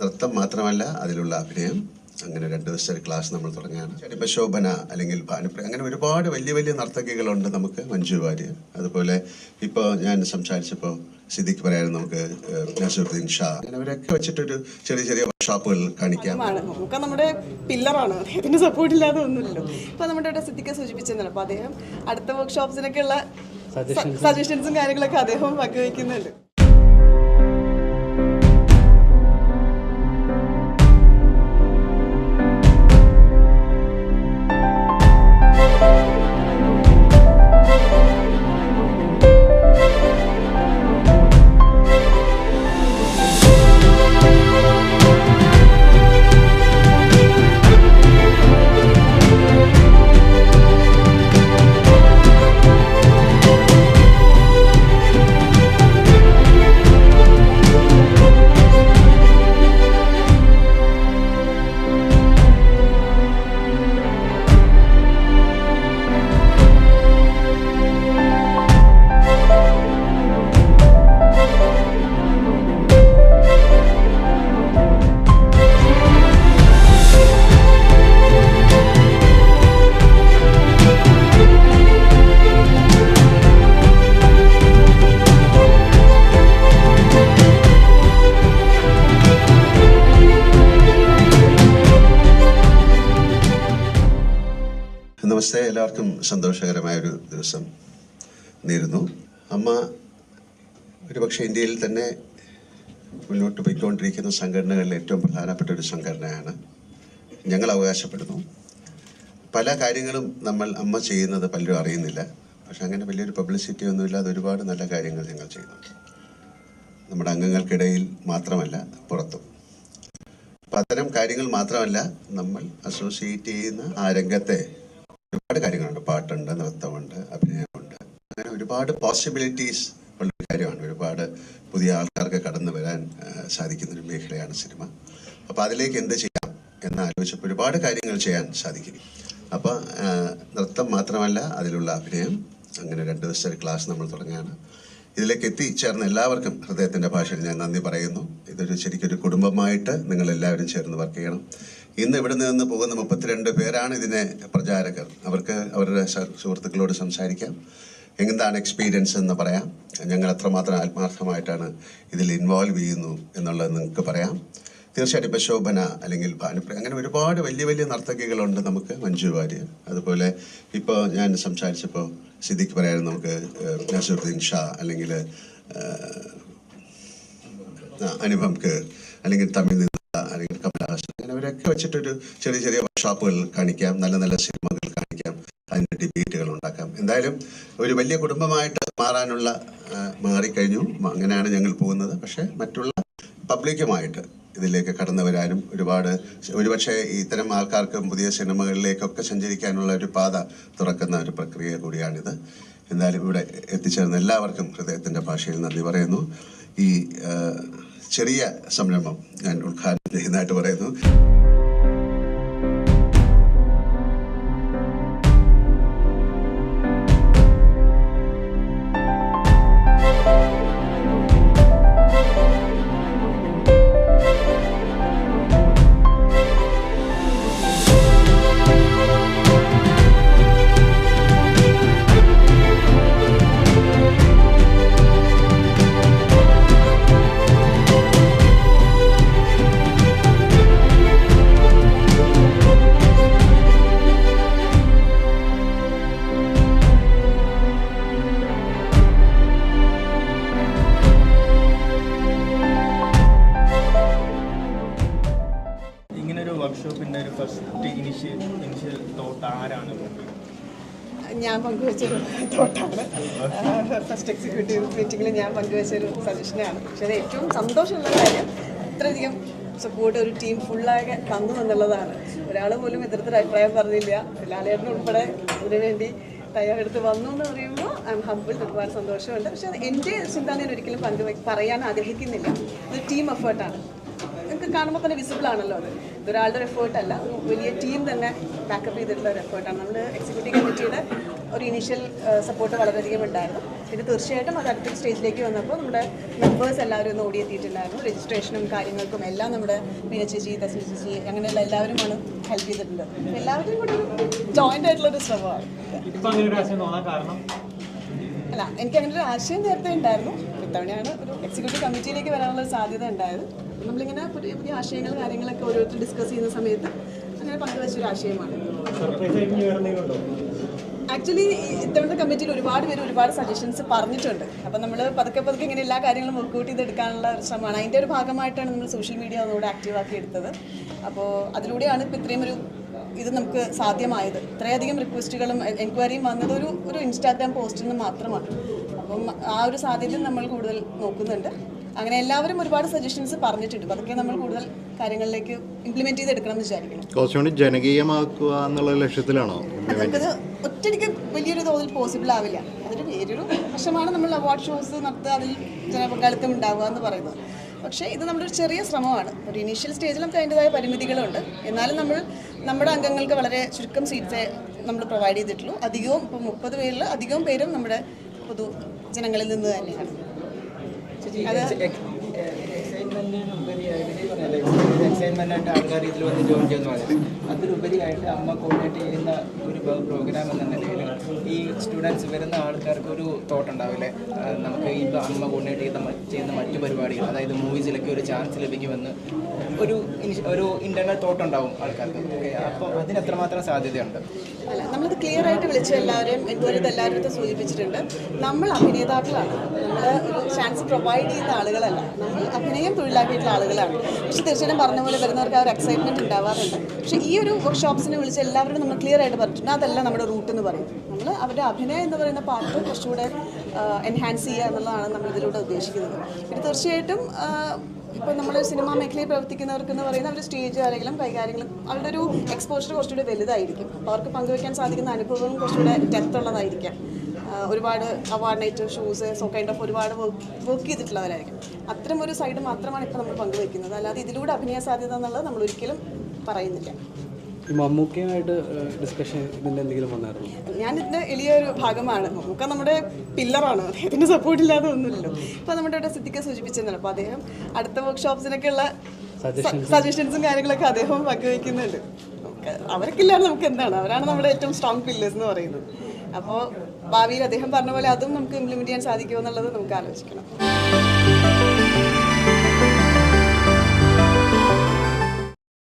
നൃത്തം മാത്രമല്ല അതിലുള്ള അഭിനയം. അങ്ങനെ 2 ദിവസത്തെ ക്ലാസ് നമ്മൾ തുടങ്ങുകയാണ്. ഇപ്പം ശോഭന അല്ലെങ്കിൽ ഭാനുപ്രിയ അങ്ങനെ ഒരുപാട് വലിയ വലിയ നർത്തകികളുണ്ട് നമുക്ക്. മഞ്ജു വാര്യർ, അതുപോലെ ഇപ്പോൾ ഞാൻ സംസാരിച്ചപ്പോൾ സിദ്ദിഖ് പറയാനും നമുക്ക് നസറുദ്ദീൻ ഷാ, അങ്ങനെ അവരൊക്കെ വെച്ചിട്ടൊരു ചെറിയ ചെറിയ വർക്ക്ഷോപ്പുകൾ കാണിക്കാം. നമുക്ക് നമ്മുടെ പില്ലറാണ്, അദ്ദേഹത്തിന്റെ സപ്പോർട്ട് ഇല്ലാതെ ഒന്നുമില്ലല്ലോ. ഇപ്പൊ നമ്മുടെ ഇവിടെ സിദ്ദിഖ് സൂചിപ്പിച്ചതാണ്. അപ്പൊ അദ്ദേഹം അടുത്ത വർക്ക്ഷോപ്സിനൊക്കെ ഉള്ള സജഷൻസും കാര്യങ്ങളൊക്കെ അദ്ദേഹം പങ്കുവയ്ക്കുന്നുണ്ട്. നമസ്തേ, എല്ലാവർക്കും സന്തോഷകരമായൊരു ദിവസം നേരുന്നു. അമ്മ ഒരുപക്ഷെ ഇന്ത്യയിൽ തന്നെ മുന്നോട്ട് പോയിക്കൊണ്ടിരിക്കുന്ന സംഘടനകളിൽ ഏറ്റവും പ്രധാനപ്പെട്ട ഒരു സംഘടനയാണ്. ഞങ്ങൾ അവകാശപ്പെടുന്നു പല കാര്യങ്ങളും അമ്മ ചെയ്യുന്നത് പലരും അറിയുന്നില്ല. പക്ഷെ അങ്ങനെ വലിയൊരു പബ്ലിസിറ്റി ഒന്നുമില്ലാതെ ഒരുപാട് നല്ല കാര്യങ്ങൾ ഞങ്ങൾ ചെയ്യുന്നുണ്ട്, നമ്മുടെ അംഗങ്ങൾക്കിടയിൽ മാത്രമല്ല പുറത്തും. അപ്പം അത്തരം കാര്യങ്ങൾ മാത്രമല്ല, നമ്മൾ അസോസിയേറ്റ് ചെയ്യുന്ന ആ രംഗത്തെ ഒരുപാട് കാര്യങ്ങളുണ്ട്. പാട്ടുണ്ട്, നൃത്തമുണ്ട്, അഭിനയമുണ്ട്. അങ്ങനെ ഒരുപാട് പോസിബിലിറ്റീസ് ഉള്ളൊരു കാര്യമാണ്. ഒരുപാട് പുതിയ ആൾക്കാർക്ക് കടന്നു വരാൻ സാധിക്കുന്നൊരു മേഖലയാണ് സിനിമ. അപ്പോൾ അതിലേക്ക് എന്ത് ചെയ്യാം എന്നാലോചിച്ചപ്പോൾ ഒരുപാട് കാര്യങ്ങൾ ചെയ്യാൻ സാധിക്കും. അപ്പോൾ നൃത്തം മാത്രമല്ല അതിലുള്ള അഭിനയം. അങ്ങനെ 2 ദിവസത്തെ ക്ലാസ് നമ്മൾ തുടങ്ങുകയാണ്. ഇതിലേക്ക് എത്തിച്ചേർന്ന എല്ലാവർക്കും ഹൃദയത്തിൻ്റെ ഭാഷയിൽ ഞാൻ നന്ദി പറയുന്നു. ഇതൊരു ശരിക്കൊരു കുടുംബമായിട്ട് നിങ്ങളെല്ലാവരും ചേർന്ന് വർക്ക് ചെയ്യണം. ഇന്ന് ഇവിടെ നിന്ന് പോകുന്ന 32 പേരാണ് ഇതിനെ പ്രചാരകർ. അവർക്ക് അവരുടെ സുഹൃത്തുക്കളോട് സംസാരിക്കാം, എന്താണ് എക്സ്പീരിയൻസ് എന്ന് പറയാം, ഞങ്ങൾ എത്രമാത്രം ആത്മാർത്ഥമായിട്ടാണ് ഇതിൽ ഇൻവോൾവ് ചെയ്യുന്നു എന്നുള്ളത് നിങ്ങൾക്ക് പറയാം. തീർച്ചയായിട്ടും ഇപ്പോൾ ശോഭന അല്ലെങ്കിൽ ഭാനുപ്രിയ അങ്ങനെ ഒരുപാട് വലിയ വലിയ നർത്തകികളുണ്ട് നമുക്ക്. മഞ്ജു വാര്യർ, അതുപോലെ ഇപ്പോൾ ഞാൻ സംസാരിച്ചപ്പോൾ സിദ്ദിഖ് പറയാനും നമുക്ക് നസറുദ്ദീൻ ഷാ, അല്ലെങ്കിൽ അനുപം കർ, അല്ലെങ്കിൽ തമിഴ് അല്ലെങ്കിൽ കമലഹാസൻ, അങ്ങനെ അവരൊക്കെ വെച്ചിട്ടൊരു ചെറിയ ചെറിയ വർക്ക്ഷോപ്പുകൾ കാണിക്കാം, നല്ല നല്ല സിനിമകൾ കാണിക്കാം, അതിൻ്റെ ഡിബേറ്റുകൾ ഉണ്ടാക്കാം. എന്തായാലും ഒരു വലിയ കുടുംബമായിട്ട് മാറിക്കഴിഞ്ഞു. അങ്ങനെയാണ് ഞങ്ങൾ പോകുന്നത്. പക്ഷേ മറ്റുള്ള പബ്ലിക്കുമായിട്ട് ഇതിലേക്ക് കടന്നു വരാനും ഒരുപക്ഷെ ഇത്തരം ആൾക്കാർക്ക് പുതിയ സിനിമകളിലേക്കൊക്കെ സഞ്ചരിക്കാനുള്ള ഒരു പാത തുറക്കുന്ന ഒരു പ്രക്രിയ കൂടിയാണിത്. എന്തായാലും ഇവിടെ എത്തിച്ചേർന്ന എല്ലാവർക്കും ഹൃദയത്തിൻ്റെ ഭാഷയിൽ നന്ദി പറയുന്നു. ഈ ചെറിയ സംരംഭം ഞാൻ ഉദ്ഘാടനം ചെയ്യുന്നതായിട്ട് പറയുന്നു. വർക്ക്ഷോപ്പിൻ്റെ ഒരു ഫസ്റ്റ് ഇനിഷ്യൽ തോട്ട് ആരാണ്? ഞാൻ പങ്കുവച്ചൊരു തോട്ടാണ്. ഫസ്റ്റ് എക്സിക്യൂട്ടീവ് മീറ്റിങ്ങിൽ ഞാൻ പങ്കുവച്ചൊരു സജഷനാണ്. പക്ഷേ അത് ഏറ്റവും സന്തോഷമുള്ള കാര്യം ഇത്രയധികം സപ്പോർട്ട് ഒരു ടീം ഫുള്ളാകെ തന്നു എന്നുള്ളതാണ്. ഒരാൾ പോലും ഇത്തരത്തിൽ അഭിപ്രായം പറഞ്ഞില്ല. ലാലേട്ടൻ ഉൾപ്പെടെ അതിനുവേണ്ടി തയ്യാറെടുത്ത് വന്നു എന്ന് പറയുമ്പോൾ ഐ എം ഹംബിൾ. ഒരുപാട് സന്തോഷമുണ്ട്. പക്ഷേ എൻ്റെ ചിന്ത ഞാൻ ഒരിക്കലും പറയാൻ ആഗ്രഹിക്കുന്നില്ല. ഒരു ടീം എഫേർട്ടാണ്. നിങ്ങൾക്ക് കാണുമ്പോൾ തന്നെ വിസിബിൾ ആണല്ലോ. ഇതൊരാളുടെ ഒരു എഫേർട്ടല്ല, ഒരു വലിയ ടീം തന്നെ ബാക്കപ്പ് ചെയ്തിട്ടുള്ള ഒരു എഫേർട്ടാണ്. നമ്മൾ എക്സിക്യൂട്ടീവ് കമ്മിറ്റിയുടെ ഒരു ഇനീഷ്യൽ സപ്പോർട്ട് വളരെയധികം ഉണ്ടായിരുന്നു. പിന്നെ തീർച്ചയായിട്ടും അത് അടുത്തൊരു സ്റ്റേജിലേക്ക് വന്നപ്പോൾ നമ്മുടെ മെമ്പേഴ്സ് എല്ലാവരും ഒന്ന് ഓടിയെത്തിയിട്ടുണ്ടായിരുന്നു. രജിസ്ട്രേഷനും കാര്യങ്ങൾക്കും എല്ലാം നമ്മുടെ മീന ചേച്ചി, തസ്മി ചേച്ചി അങ്ങനെയുള്ള എല്ലാവരുമാണ് ഹെൽപ്പ് ചെയ്തിട്ടുണ്ട്. എല്ലാവരും കൂടെ ഒരു ജോയിൻ്റ് ആയിട്ടുള്ളൊരു ശ്രമമാണ്. അല്ല, എനിക്ക് അങ്ങനെ ഒരു ആശയം നേരത്തെ ഉണ്ടായിരുന്നു. ഇത്തവണയാണ് ഒരു എക്സിക്യൂട്ടീവ് കമ്മിറ്റിയിലേക്ക് വരാനുള്ള സാധ്യത ഉണ്ടായത്. നമ്മളിങ്ങനെ പുതിയ പുതിയ ആശയങ്ങൾ കാര്യങ്ങളൊക്കെ ഓരോരുത്തർ ഡിസ്കസ് ചെയ്യുന്ന സമയത്ത് അങ്ങനെ പങ്കുവച്ചൊരു ആശയമാണ്. ആക്ച്വലി ഇത്തവണത്തെ കമ്മിറ്റിയിൽ ഒരുപാട് സജഷൻസ് പറഞ്ഞിട്ടുണ്ട്. അപ്പം നമ്മൾ പതുക്കെ ഇങ്ങനെ എല്ലാ കാര്യങ്ങളും വർക്ക്ഔട്ട് ചെയ്തെടുക്കാനുള്ള ഒരു ശ്രമമാണ്. അതിൻ്റെ ഒരു ഭാഗമായിട്ടാണ് നമ്മൾ സോഷ്യൽ മീഡിയ ഒന്നുകൂടെ ആക്റ്റീവാക്കി എടുത്തത്. അപ്പോൾ അതിലൂടെയാണ് ഇപ്പോൾ ഇത്രയും ഇത് നമുക്ക് സാധ്യമായത്. ഇത്രയധികം റിക്വസ്റ്റുകളും എൻക്വയറിയും വന്നത് ഒരു ഇൻസ്റ്റാഗ്രാം പോസ്റ്റിൽ നിന്ന് മാത്രമാണ്. അപ്പം ആ ഒരു സാധ്യത നമ്മൾ കൂടുതൽ നോക്കുന്നുണ്ട്. അങ്ങനെ എല്ലാവരും ഒരുപാട് സജഷൻസ് പറഞ്ഞിട്ടുണ്ട്. അതൊക്കെ നമ്മൾ കൂടുതൽ കാര്യങ്ങളിലേക്ക് ഇംപ്ലിമെന്റ് ചെയ്തെടുക്കണം എന്ന് വിചാരിക്കണം. കുറച്ചുകൂടി ജനകീയമാക്കുക എന്നുള്ള ലക്ഷ്യത്തിലാണോ? നമുക്കത് ഒറ്റയ്ക്ക് വലിയൊരു തോതിൽ പോസിബിൾ ആവില്ല. അതൊരു വേറൊരു വശമാണ് നമ്മൾ അവാർഡ് ഷോസ് നടത്തുക, അതിൽ ജനപങ്കാളിത്തം ഉണ്ടാവുക എന്ന് പറയുന്നത്. പക്ഷേ ഇത് നമ്മുടെ ഒരു ചെറിയ ശ്രമമാണ്. ഒരു ഇനീഷ്യൽ സ്റ്റേജിൽ നമുക്ക് അതിൻ്റെതായ പരിമിതികളുണ്ട്. എന്നാലും നമ്മുടെ അംഗങ്ങൾക്ക് വളരെ ചുരുക്കം സീറ്റ്സേ നമ്മൾ പ്രൊവൈഡ് ചെയ്തിട്ടുള്ളൂ. അധികവും ഇപ്പോൾ 30 പേരിൽ അധികവും പേരും നമ്മുടെ പൊതു ജനങ്ങളിൽ നിന്ന് തന്നെയാണ്. എക്സൈറ്റ്മെൻ്റായിട്ട് ആൾക്കാർ ഇതിൽ വന്ന് ജോയിൻ ചെയ്യുന്നു പറഞ്ഞത് അതിലുപരിയായിട്ട് അമ്മ കോർഡിനേറ്റ് ചെയ്യുന്ന ഒരു പ്രോഗ്രാം എന്ന നിലയിൽ ഈ സ്റ്റുഡൻസ് വരുന്ന ആൾക്കാർക്ക് ഒരു തോട്ട് ഉണ്ടാവില്ലേ, നമുക്ക് ഇപ്പോൾ അമ്മ കോർഡിനേറ്റ് ചെയ്യുന്ന മറ്റു പരിപാടികൾ, അതായത് മൂവീസിലൊക്കെ ഒരു ചാൻസ് ലഭിക്കുമെന്ന് ഒരു ഇൻ്റർണൽ തോട്ട് ഉണ്ടാവും ആൾക്കാർക്ക്. ഓക്കെ, അപ്പോൾ അതിന് എത്രമാത്രം സാധ്യതയുണ്ട്? അല്ല, നമ്മളത് ക്ലിയർ ആയിട്ട് വിളിച്ച് എല്ലാവരെയും എൻക്വയറി എല്ലാവരും സൂചിപ്പിച്ചിട്ടുണ്ട്. നമ്മൾ അഭിനേതാക്കളാണ്, നമ്മൾ ഒരു ചാൻസ് പ്രൊവൈഡ് ചെയ്യുന്ന ആളുകളല്ല. നമ്മൾ അഭിനയം തൊഴിലാക്കിയിട്ടുള്ള ആളുകളാണ്. പക്ഷെ തീർച്ചയായിട്ടും പറഞ്ഞ പോലെ വരുന്നവർക്ക് ആ ഒരു എക്സൈറ്റ്മെൻറ്റ് ഉണ്ടാവാറുണ്ട്. പക്ഷേ ഈ ഒരു വർക്ക്ഷോപ്സിനെ വിളിച്ച് എല്ലാവരും നമ്മൾ ക്ലിയർ ആയിട്ട് പറഞ്ഞിട്ടുണ്ട്, അതല്ല നമ്മുടെ റൂട്ട് എന്ന് പറയും. നമ്മൾ അവരുടെ അഭിനയം എന്ന് പറയുന്ന പാർട്ട് കുറച്ചുകൂടെ എൻഹാൻസ് ചെയ്യുക എന്നുള്ളതാണ് നമ്മൾ ഇതിലൂടെ ഉദ്ദേശിക്കുന്നത്. പിന്നെ തീർച്ചയായിട്ടും ഇപ്പോൾ നമ്മൾ സിനിമാ മേഖലയിൽ പ്രവർത്തിക്കുന്നവർക്ക് എന്ന് പറയുന്ന അവർ സ്റ്റേജ് കാര്യങ്ങളും കൈകാര്യങ്ങളും അവരുടെ ഒരു എക്സ്പോഷർ കുറച്ചുകൂടി വലുതായിരിക്കും. അപ്പോൾ അവർക്ക് പങ്കുവയ്ക്കാൻ സാധിക്കുന്ന അനുഭവങ്ങളും കുറച്ചുകൂടെ ഡെപ്ത് ഉള്ളതായിരിക്കാം. ഒരുപാട് award night shows kind of ഒരുപാട് വർക്ക് ചെയ്തിട്ടുള്ളവരായിരിക്കും. അത്തരം ഒരു സൈഡ് മാത്രമാണ് ഇപ്പോൾ നമ്മൾ പങ്കുവയ്ക്കുന്നത്. അല്ലാതെ ഇതിലൂടെ അഭിനയ സാധ്യത എന്നുള്ളത് നമ്മൾ ഒരിക്കലും പറയുന്നില്ല. മമ്മൂക്കയുമായിട്ട് ഡിസ്കഷൻ ഇതിൻ്റെ എന്തെങ്കിലും വന്നായിരുന്നു? ഞാനിതിൻ്റെ വലിയൊരു ഭാഗമാണ്. മമ്മൂക്ക നമ്മുടെ പില്ലറാണ്, അദ്ദേഹത്തിൻ്റെ സപ്പോർട്ടില്ലാതെ ഒന്നുമില്ലല്ലോ. ഇപ്പോൾ നമ്മുടെ ഇവിടെ സിദ്ദിഖ സൂചിപ്പിച്ചെന്നല്ലോ. അപ്പോൾ അദ്ദേഹം അടുത്ത വർക്ക്ഷോപ്സിനൊക്കെയുള്ള സജഷൻസും കാര്യങ്ങളൊക്കെ അദ്ദേഹം പങ്കുവയ്ക്കുന്നുണ്ട്. അവർക്കില്ലാതെ നമുക്ക് എന്താണ്, അവരാണ് നമ്മുടെ ഏറ്റവും സ്ട്രോങ് പില്ലേഴ്സ് എന്ന് പറയുന്നത്. അപ്പോൾ ഭാവിയിൽ അദ്ദേഹം പറഞ്ഞ പോലെ അതും നമുക്ക് ഇംപ്ലിമെൻറ്റ് ചെയ്യാൻ സാധിക്കുമോ എന്നുള്ളത് നമുക്ക് ആലോചിക്കണം.